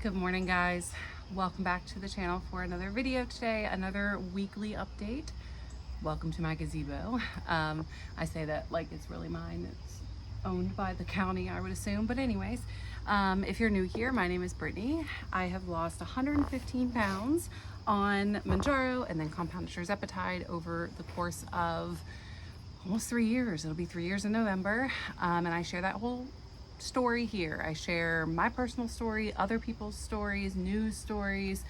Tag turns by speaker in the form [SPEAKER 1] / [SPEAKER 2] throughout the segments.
[SPEAKER 1] Good morning, guys. Welcome back to the channel for another video today, another weekly update. Welcome to my gazebo. I say that like it's really mine. It's owned by the county, I would assume. But anyways, if you're new here, my name is Brittany. I have lost 115 pounds on Mounjaro and then compounded Zepbound over the course of almost 3 years. It'll be 3 years in November. And I share that whole story here. I share my personal story, other people's stories, news stories,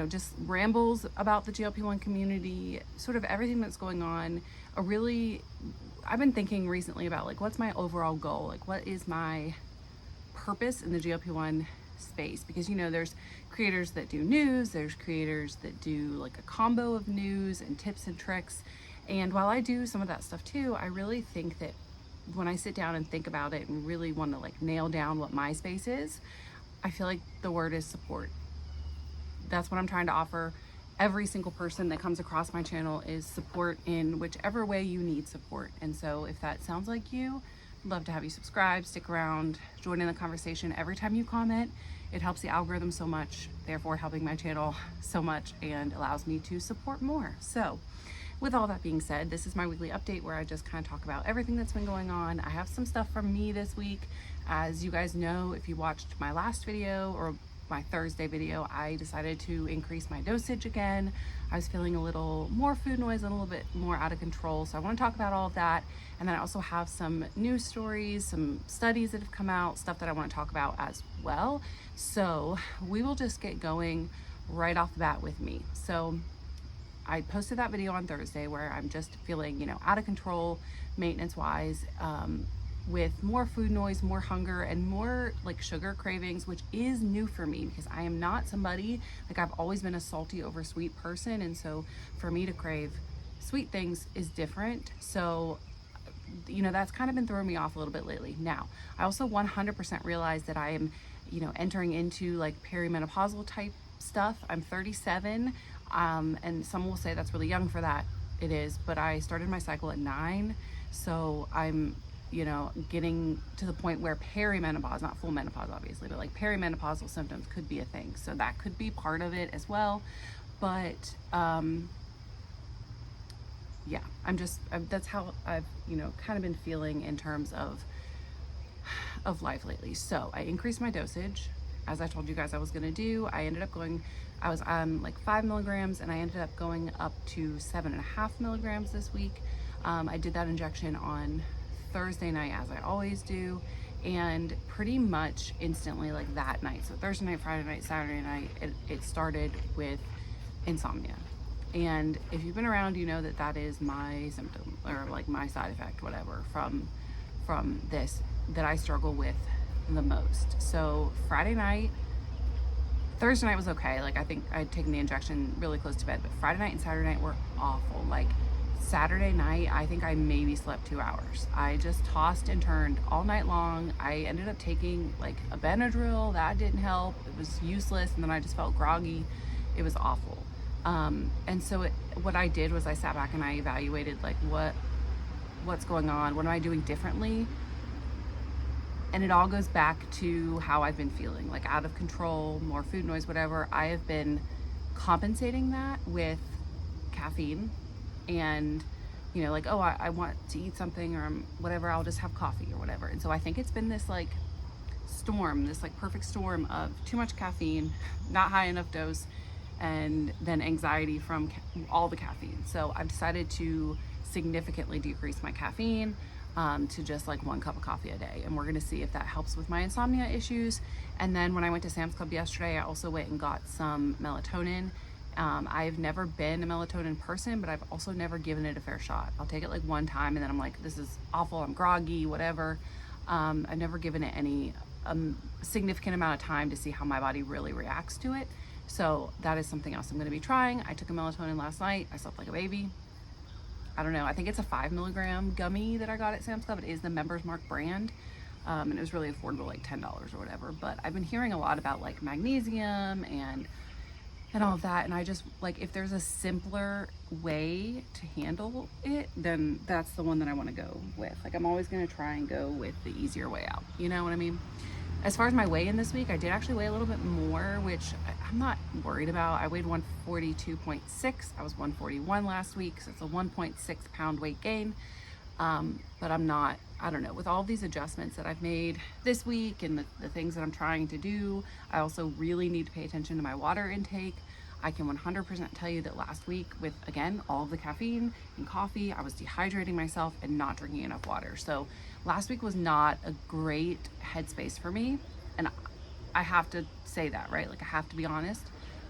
[SPEAKER 1] just rambles about the GLP1 community, sort of everything that's going on. I've been thinking recently about like, what's my overall goal? Like, what is my purpose in the GLP1 space? Because, there's creators that do news, there's creators that do like a combo of news and tips and tricks. And while I do some of that stuff too, I really think that when I sit down and think about it and really want to like nail down what my space is, I feel like the word is support. That's what I'm trying to offer every single person that comes across my channel, is support in whichever way you need support. And so if that sounds like you, I'd love to have you subscribe, stick around, join in the conversation. Every time you comment, it helps the algorithm so much, therefore helping my channel so much, and allows me to support more. So with all that being said, this is my weekly update where I just kind of talk about everything that's been going on. I have some stuff from me this week. As you guys know, if you watched my last video or my Thursday video, I decided to increase my dosage again. I was feeling a little more food noise and a little bit more out of control. So I want to talk about all of that. And then I also have some news stories, some studies that have come out, stuff that I want to talk about as well. So we will just get going right off the bat with me. So I posted that video on Thursday where I'm just feeling, out of control maintenance wise, with more food noise, more hunger, and more like sugar cravings, which is new for me because I am not somebody, like I've always been a salty over sweet person. And so for me to crave sweet things is different. So, that's kind of been throwing me off a little bit lately. Now, I also 100% realize that I am, entering into like perimenopausal type stuff. I'm 37. And some will say that's really young for that. It is, but I started my cycle at 9. So I'm, getting to the point where perimenopause, not full menopause obviously, but like perimenopausal symptoms could be a thing. So that could be part of it as well. But, yeah, that's how I've, kind of been feeling in terms of life lately. So I increased my dosage, as I told you guys I was gonna do. I was on like 5 milligrams and I ended up going up to 7.5 milligrams this week. I did that injection on Thursday night, as I always do, and pretty much instantly, like that night, so Thursday night, Friday night, Saturday night, it started with insomnia. And if you've been around, you know that that is my symptom, or like my side effect, whatever, from this that I struggle with the most. So Friday night, Thursday night was okay. Like I think I'd taken the injection really close to bed, but Friday night and Saturday night were awful. Like Saturday night, I think I maybe slept 2 hours. I just tossed and turned all night long. I ended up taking like a Benadryl. That didn't help. It was useless. And then I just felt groggy. It was awful. And so what I did was I sat back and I evaluated like what's going on? What am I doing differently? And it all goes back to how I've been feeling, like out of control, more food noise, whatever. I have been compensating that with caffeine and, like, oh, I want to eat something or whatever, I'll just have coffee or whatever. And so I think it's been this like storm, this like perfect storm of too much caffeine, not high enough dose, and then anxiety from all the caffeine. So I've decided to significantly decrease my caffeine to just like 1 cup of coffee a day. And we're gonna see if that helps with my insomnia issues. And then when I went to Sam's Club yesterday, I also went and got some melatonin. I've never been a melatonin person, but I've also never given it a fair shot. I'll take it like 1 time and then I'm like, this is awful, I'm groggy, whatever. I've never given it any significant amount of time to see how my body really reacts to it. So that is something else I'm gonna be trying. I took a melatonin last night. I slept like a baby. I don't know, I think it's a 5 milligram gummy that I got at Sam's Club. It is the Members Mark brand. And it was really affordable, like $10 or whatever. But I've been hearing a lot about like magnesium and all of that. And I just like, if there's a simpler way to handle it, then that's the one that I want to go with. Like I'm always going to try and go with the easier way out. You know what I mean? As far as my weigh-in this week, I did actually weigh a little bit more, which I'm not worried about. I weighed 142.6. I was 141 last week, so it's a 1.6 pound weight gain. But I'm not, I don't know, with all these adjustments that I've made this week and the things that I'm trying to do, I also really need to pay attention to my water intake. I can 100% tell you that last week with, again, all of the caffeine and coffee, I was dehydrating myself and not drinking enough water. So last week was not a great headspace for me. And I have to say that, right? Like I have to be honest,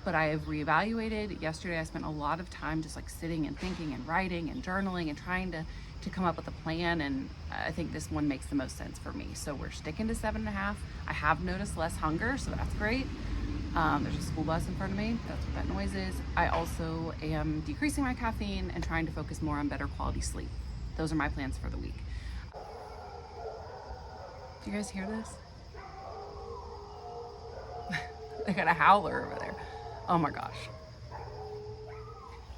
[SPEAKER 1] but I have reevaluated. Yesterday, I spent a lot of time just like sitting and thinking and writing and journaling and trying to come up with a plan. And I think this one makes the most sense for me. So we're sticking to 7.5. I have noticed less hunger, so that's great. There's a school bus in front of me. That's what that noise is. I also am decreasing my caffeine and trying to focus more on better quality sleep. Those are my plans for the week. Do you guys hear this? I got a howler over there. Oh my gosh.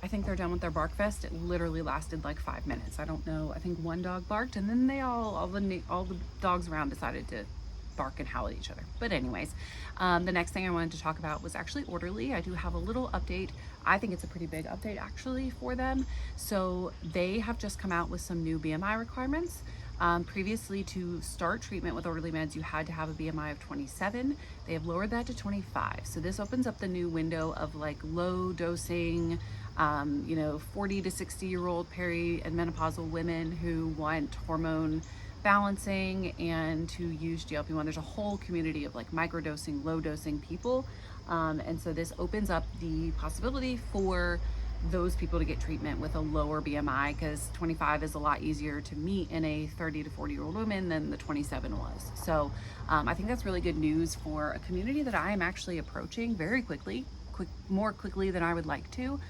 [SPEAKER 1] I think they're done with their bark fest. It literally lasted like 5 minutes. I don't know. I think one dog barked and then they all the dogs around decided to bark and howl at each other. But anyways, the next thing I wanted to talk about was actually Orderly. I do have a little update. I think it's a pretty big update actually for them. So they have just come out with some new BMI requirements. Previously, to start treatment with Orderly meds, you had to have a BMI of 27. They have lowered that to 25. So this opens up the new window of like low dosing, 40 to 60-year-old peri and menopausal women who want hormone balancing and to use GLP1. There's a whole community of like microdosing, low dosing people. And so this opens up the possibility for those people to get treatment with a lower BMI, because 25 is a lot easier to meet in a 30 to 40-year-old woman than the 27 was. So I think that's really good news for a community that I am actually approaching very quickly, more quickly than I would like to.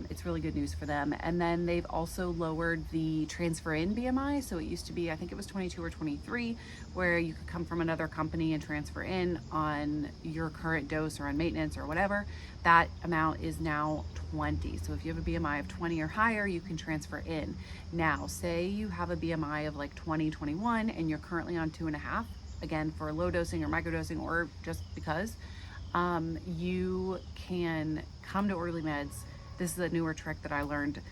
[SPEAKER 1] It's really good news for them. And then they've also lowered the transfer in BMI. So it used to be, I think it was 22 or 23, where you could come from another company and transfer in on your current dose or on maintenance or whatever. That amount is now 20. So if you have a BMI of 20 or higher, you can transfer in. Now, say you have a BMI of like 20, 21, and you're currently on 2.5, again, for low dosing or microdosing or just because, you can come to Orderly Meds. This is a newer trick that I learned.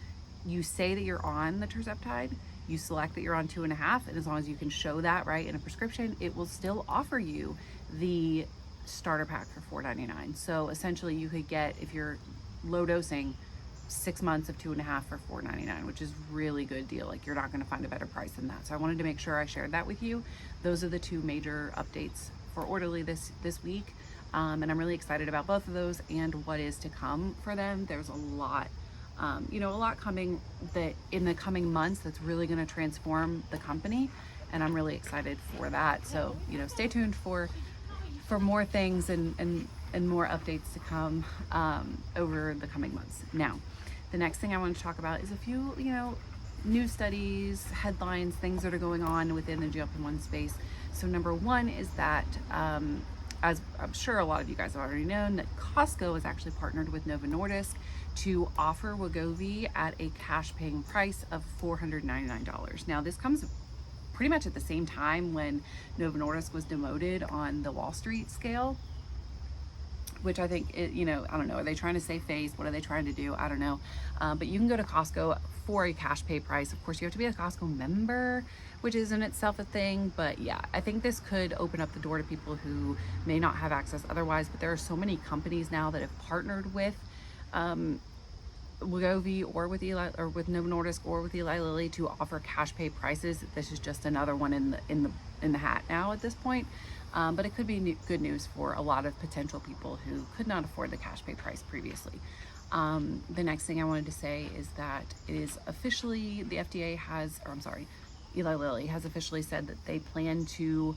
[SPEAKER 1] You say that you're on the tirzepatide, you select that you're on 2.5, and as long as you can show that, right, in a prescription, it will still offer you the starter pack for $4.99. So essentially you could get, if you're low dosing, 6 months of 2.5 for $4.99, which is really good deal. Like, you're not going to find a better price than that. So I wanted to make sure I shared that with you. Those are the two major updates for Orderly this week. And I'm really excited about both of those and what is to come for them. There's a lot, a lot coming that in the coming months that's really going to transform the company. And I'm really excited for that. So, stay tuned for more things and more updates to come over the coming months. Now, the next thing I want to talk about is a few, new studies, headlines, things that are going on within the GLP-1 space. So number one is that, as I'm sure a lot of you guys have already known, that Costco has actually partnered with Novo Nordisk to offer Wegovy at a cash paying price of $499. Now, this comes pretty much at the same time when Novo Nordisk was demoted on the Wall Street scale, which I think, I don't know, are they trying to save face? What are they trying to do? I don't know. But you can go to Costco for a cash pay price. Of course, you have to be a Costco member, which is in itself a thing. But yeah, I think this could open up the door to people who may not have access otherwise. But there are so many companies now that have partnered with Wegovy or with Novo Nordisk or with Eli Lilly to offer cash pay prices. This is just another one in the hat now at this point. But it could be good news for a lot of potential people who could not afford the cash pay price previously. The next thing I wanted to say is that it is officially, the FDA has, Eli Lilly has officially said that they plan to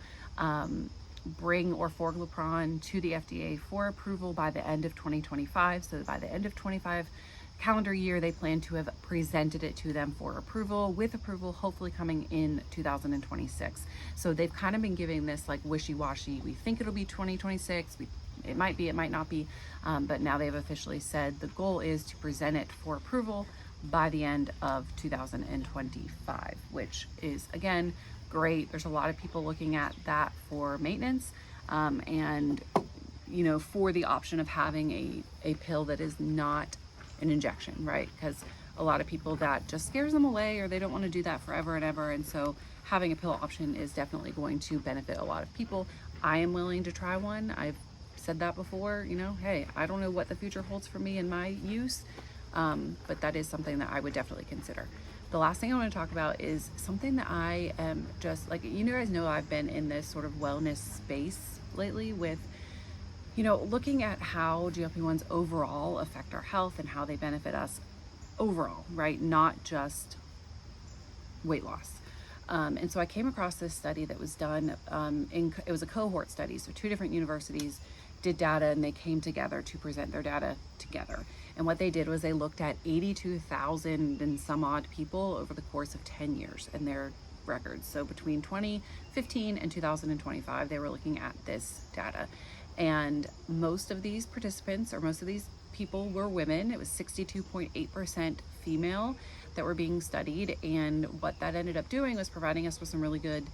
[SPEAKER 1] bring orforglipron to the FDA for approval by the end of 2025. So by the end of 25 calendar year, they plan to have presented it to them for approval, with approval hopefully coming in 2026. So they've kind of been giving this like wishy-washy, we think it'll be 2026, it might be, it might not be, but now they've officially said the goal is to present it for approval by the end of 2025, which is, again, great. There's a lot of people looking at that for maintenance, and you know, for the option of having a pill that is not an injection, right? Because a lot of people, that just scares them away, or they don't want to do that forever and ever. And so having a pill option is definitely going to benefit a lot of people. I am willing to try one. I've said that before, you know, hey, I don't know what the future holds for me in my use, but that is something that I would definitely consider. The last thing I want to talk about is something that I am just like, you guys know, I've been in this sort of wellness space lately with, you know, looking at how GLP-1s overall affect our health and how they benefit us overall, right? Not just weight loss. And so I came across this study that was done, it was a cohort study. So 2 different universities did data, and they came together to present their data together. And what they did was they looked at 82,000 and some odd people over the course of 10 years and their records. So between 2015 and 2025, they were looking at this data. And most of these participants, or most of these people, were women. It was 62.8% female that were being studied. And what that ended up doing was providing us with some really good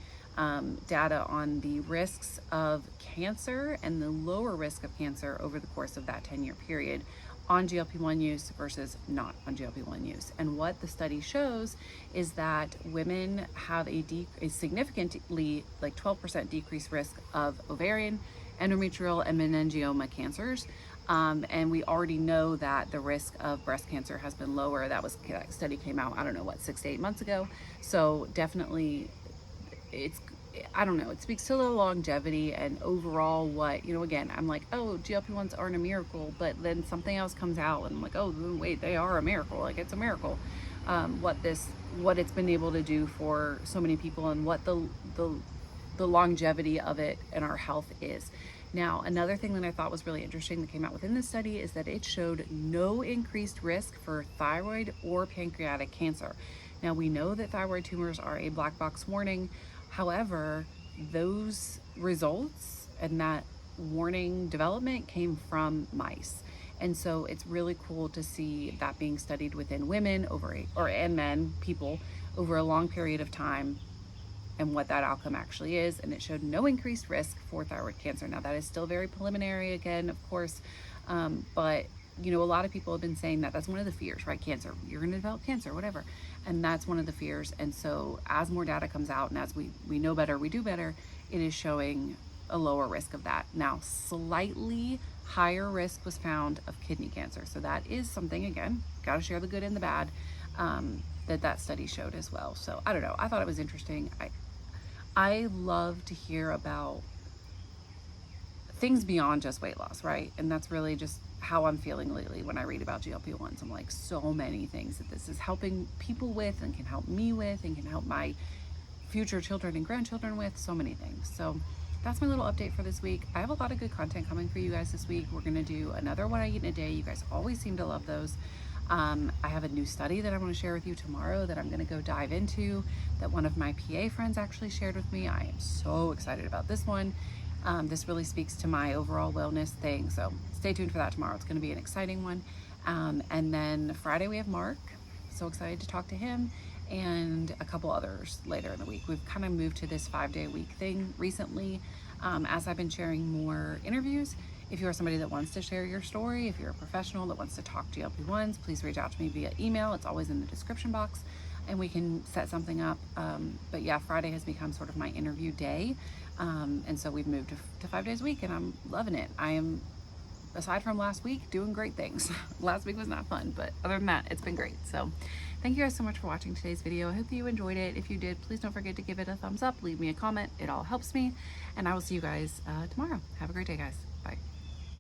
[SPEAKER 1] data on the risks of cancer and the lower risk of cancer over the course of that 10-year period on GLP-1 use versus not on GLP-1 use. And what the study shows is that women have a significantly, like 12% decreased risk of ovarian, endometrial, and meningioma cancers. And we already know that the risk of breast cancer has been lower. That study came out, I don't know, what, 6 to 8 months ago. So definitely, I don't know, it speaks to the longevity and overall what, you know, again, I'm like, oh, GLP-1s aren't a miracle, but then something else comes out and I'm like, oh, wait, they are a miracle. Like, it's a miracle. What it's been able to do for so many people, and what the longevity of it in our health is. Now, another thing that I thought was really interesting that came out within this study is that it showed no increased risk for thyroid or pancreatic cancer. Now, we know that thyroid tumors are a black box warning. However, those results and that warning development came from mice. And so it's really cool to see that being studied within women and men, people, over a long period of time, and what that outcome actually is. And it showed no increased risk for thyroid cancer. Now, that is still very preliminary, again, of course, but you know, a lot of people have been saying that that's one of the fears, right? Cancer, you're going to develop cancer, whatever. And that's one of the fears. And so as more data comes out, and as we know better, we do better, it is showing a lower risk of that. Now, slightly higher risk was found of kidney cancer. So that is something, again, got to share the good and the bad, that study showed as well. So I don't know, I thought it was interesting. I love to hear about things beyond just weight loss, right? And that's really just how I'm feeling lately when I read about GLP-1s. I'm like, so many things that this is helping people with, and can help me with, and can help my future children and grandchildren with, so many things. So that's my little update for this week. I have a lot of good content coming for you guys this week. We're gonna do another What I Eat in a Day. You guys always seem to love those. I have a new study that I want to share with you tomorrow that I'm going to go dive into, that one of my PA friends actually shared with me. I am so excited about this one. This really speaks to my overall wellness thing. So stay tuned for that tomorrow. It's going to be an exciting one. And then Friday we have Mark. So excited to talk to him, and a couple others later in the week. We've kind of moved to this 5-day-a-week thing recently, as I've been sharing more interviews. If you are somebody that wants to share your story, if you're a professional that wants to talk GLP-1s, please reach out to me via email. It's always in the description box, and we can set something up. But yeah, Friday has become sort of my interview day. And so we've moved to 5 days a week, and I'm loving it. I am, aside from last week, doing great things. Last week was not fun, but other than that, it's been great. So thank you guys so much for watching today's video. I hope that you enjoyed it. If you did, please don't forget to give it a thumbs up, leave me a comment. It all helps me, and I will see you guys tomorrow. Have a great day, guys. Bye.